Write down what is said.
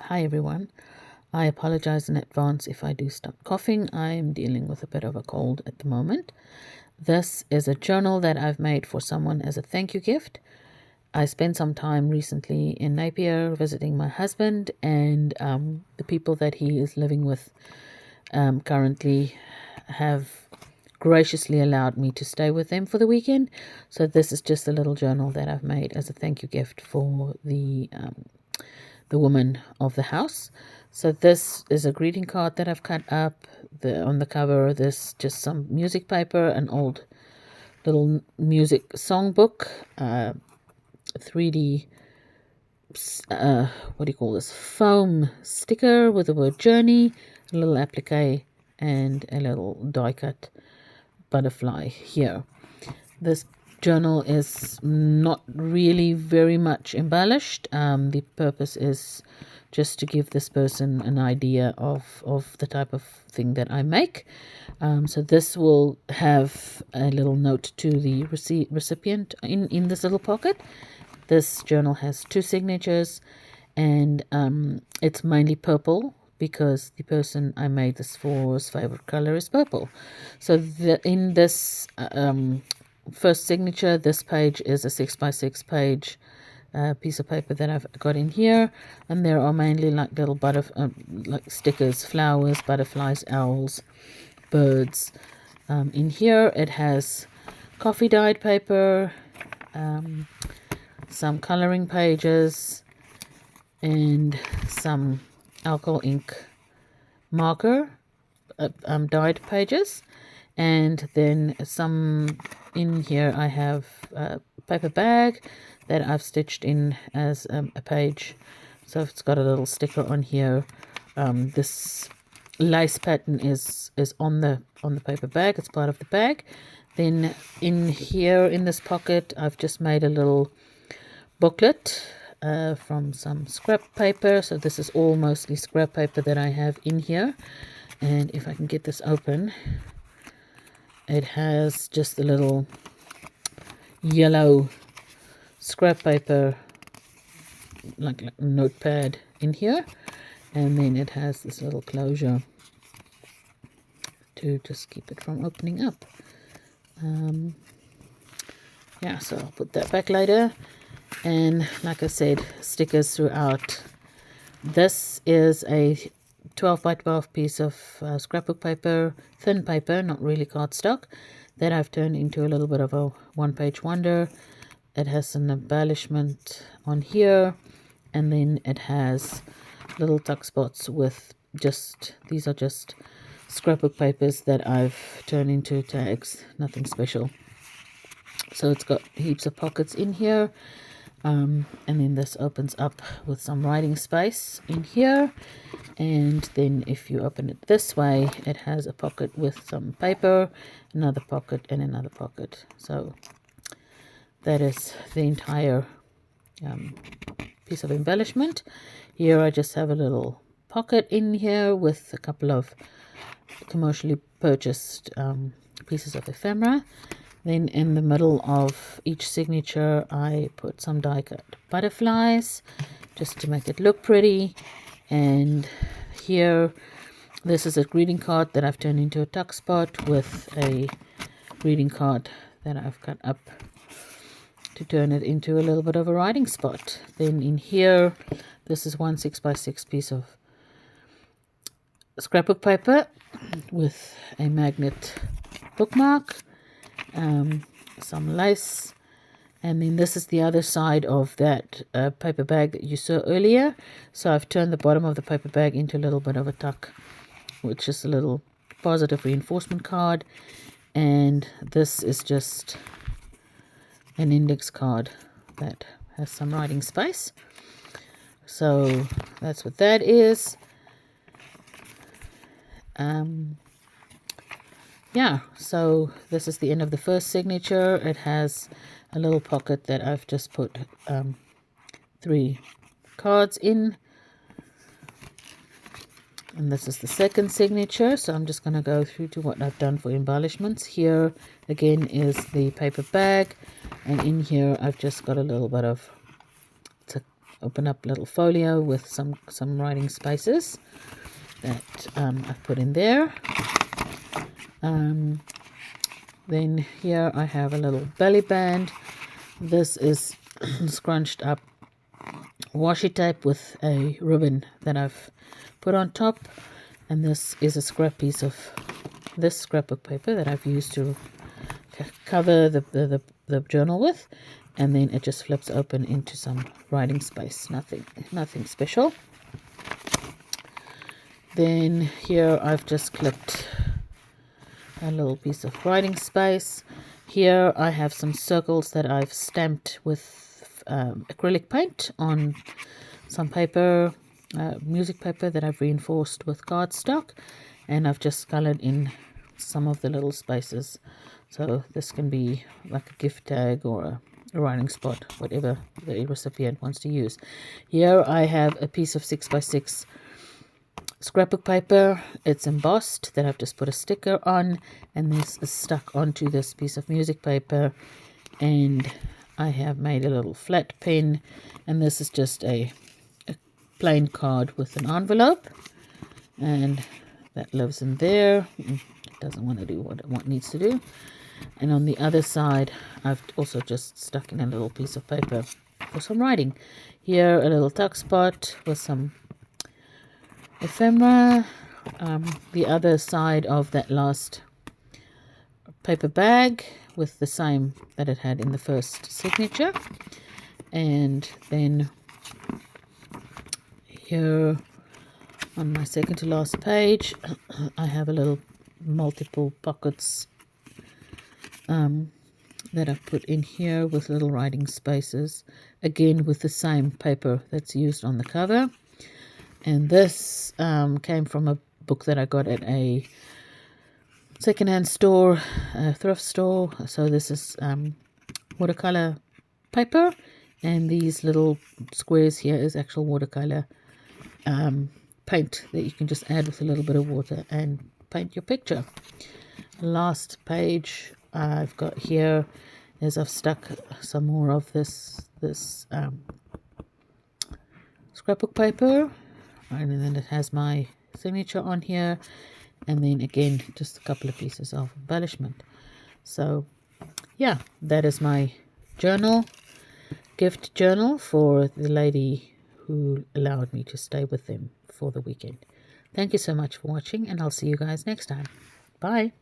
Hi everyone. I apologize in advance if I do start coughing. I am dealing with a bit of a cold at the moment. This is a journal that I've made for someone as a thank you gift. I spent some time recently in Napier visiting my husband, and the people that he is living with currently have graciously allowed me to stay with them for the weekend. So this is just a little journal that I've made as a thank you gift for the woman of the house. So this is a greeting card that I've cut up. On the cover, there's just some music paper, an old little music songbook, 3D, what do you call this, foam sticker with the word journey, a little applique, and a little die cut butterfly here. This journal is not really very much embellished. The purpose is just to give this person an idea of the type of thing that I make. So this will have a little note to the recipient in this little pocket. This journal has 2 signatures, and it's mainly purple because the person I made this for's favorite color is purple. So in this first signature, this page is a 6x6 page piece of paper that I've got in here, and there are mainly like little like stickers, flowers, butterflies, owls, birds. In here it has coffee dyed paper, some coloring pages, and some alcohol ink marker dyed pages, and then some in here I have a paper bag that I've stitched in as a page, so it's got a little sticker on here. This lace pattern is on the paper bag, it's part of the bag. Then in here in this pocket I've just made a little booklet from some scrap paper. So this is all mostly scrap paper that I have in here, and if I can get this open, it has just a little yellow scrap paper like a notepad in here, and then it has this little closure to just keep it from opening up. Yeah, so I'll put that back later. And like I said, stickers throughout. This is a 12 by 12 piece of scrapbook paper, thin paper, not really cardstock, that I've turned into a little bit of a one-page wonder. It has an embellishment on here, and then it has little tuck spots with these are just scrapbook papers that I've turned into tags, nothing special. So it's got heaps of pockets in here. And then this opens up with some writing space in here, and then if you open it this way, it has a pocket with some paper, another pocket, and another pocket. So that is the entire piece of embellishment. Here I just have a little pocket in here with a couple of commercially purchased pieces of ephemera. Then in the middle of each signature I put some die cut butterflies just to make it look pretty. And here, this is a greeting card that I've turned into a tuck spot with a greeting card that I've cut up to turn it into a little bit of a writing spot. Then in here, this is one 6x6 piece of scrapbook paper with a magnet bookmark, some lace, and then this is the other side of that paper bag that you saw earlier. So I've turned the bottom of the paper bag into a little bit of a tuck, which is a little positive reinforcement card, and this is just an index card that has some writing space. So that's what that is. Yeah, so this is the end of the first signature. It has a little pocket that I've just put 3 cards in, and this is the second signature. So I'm just going to go through to what I've done for embellishments. Here again is the paper bag, and in here I've just got a little bit of open up little folio with some writing spaces that I've put in there. Then here I have a little belly band. This is scrunched up washi tape with a ribbon that I've put on top, and this is a scrap piece of this scrapbook paper that I've used to cover the journal with, and then it just flips open into some writing space. Nothing special. Then here I've just clipped a little piece of writing space. Here I have some circles that I've stamped with acrylic paint on some paper, music paper that I've reinforced with cardstock, and I've just colored in some of the little spaces. So this can be like a gift tag or a writing spot, whatever the recipient wants to use. Here I have a piece of 6x6 scrapbook paper. It's embossed that I've just put a sticker on, and this is stuck onto this piece of music paper, and I have made a little flat pen, and this is just a plain card with an envelope, and that lives in there. It doesn't want to do what it needs to do. And on the other side I've also just stuck in a little piece of paper for some writing. Here a little tuck spot with some ephemera. The other side of that last paper bag with the same that it had in the first signature. And then here on my second to last page I have a little multiple pockets that I've put in here with little writing spaces, again with the same paper that's used on the cover. And this came from a book that I got at a secondhand store, a thrift store. So this is watercolor paper, and these little squares here is actual watercolor paint that you can just add with a little bit of water and paint your picture. Last page I've got here is I've stuck some more of this scrapbook paper, and then it has my signature on here, and then again just a couple of pieces of embellishment. So yeah, that is my journal, gift journal for the lady who allowed me to stay with them for the weekend. Thank you so much for watching, and I'll see you guys next time. Bye.